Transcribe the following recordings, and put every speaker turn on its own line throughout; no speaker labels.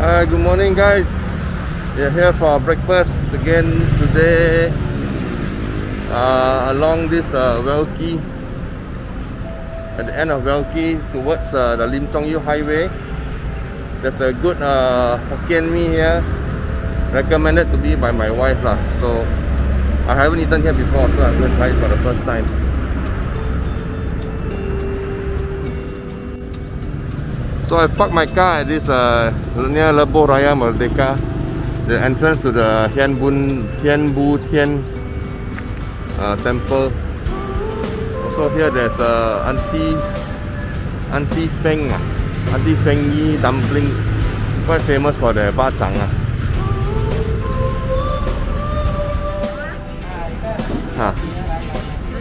Good morning, guys. We are here for breakfast again today along this Weld Quay, at the end of Weld Quay towards the Lim Hokkien Mee highway. There's a good Hokkien Mee here, recommended to me by my wife lah. So I haven't eaten here before, so I'm going to try it for the first time. So I parked my car at this near Lebo Raya Merdeka, the entrance to the Hian Bu Tian temple. Also here there's Auntie Feng Yi Dumpling, quite famous for the bacang.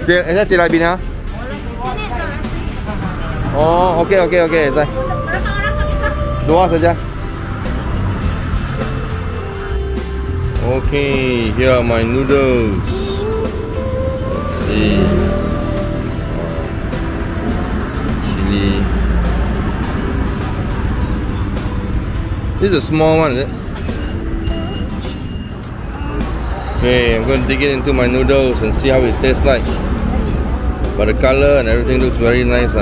Ini cili bina? Oh, okay. Saya. Dua saja. Okay, here are my noodles. Let's see. Chili. This is a small one, is it? Okay, I'm going to dig it into my noodles and see how it tastes like. But the color and everything looks very nice.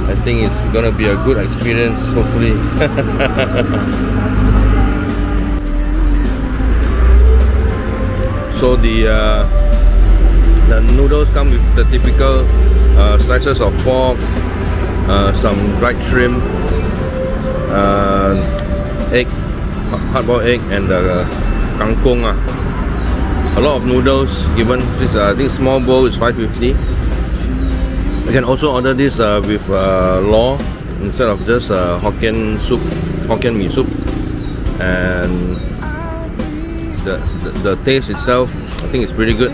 I think it's gonna be a good experience, hopefully. So the noodles come with the typical slices of pork, some dried shrimp, egg, hard-boiled egg, and kangkong. A lot of noodles given. This I think small bowl is 550. You can also order this with Loh instead of just Hokkien Mee soup, and the taste itself, I think it's pretty good.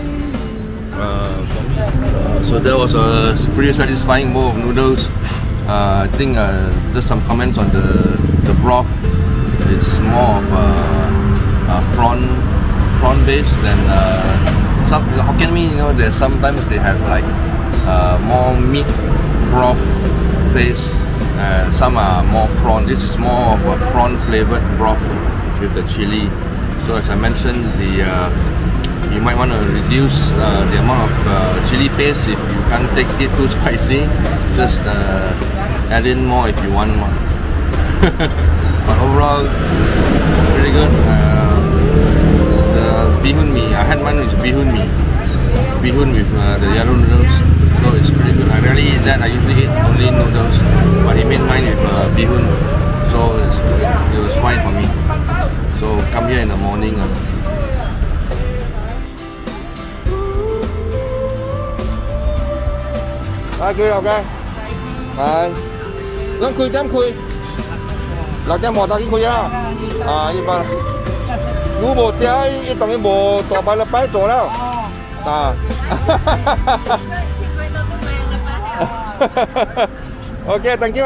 So that was a pretty satisfying bowl of noodles. I think just some comments on the broth. It's more of prawn based than some Hokkien Mee. You know, there's sometimes they have like more meat broth taste, and some are more prawn. This is more of a prawn flavored broth with the chili. So as I mentioned, you might want to reduce the amount of chili paste if you can't take it too spicy. Just add in more if you want more. But overall, pretty good. The bihun mee, I had mine with bihun mee. Bihun with the yellow noodles. So it's pretty good. I rarely eat that. I usually eat only noodles, but he made mine with bihun, so it was fine for me. So come here in the morning. Okay. Hi. Don't khui, dám khui. Lạc dám mò ta cái khui á. Như vậy. Nếu bộ trái, ít tầng cái bộ tỏ bài là bái tổ đâu. Okay, thank you.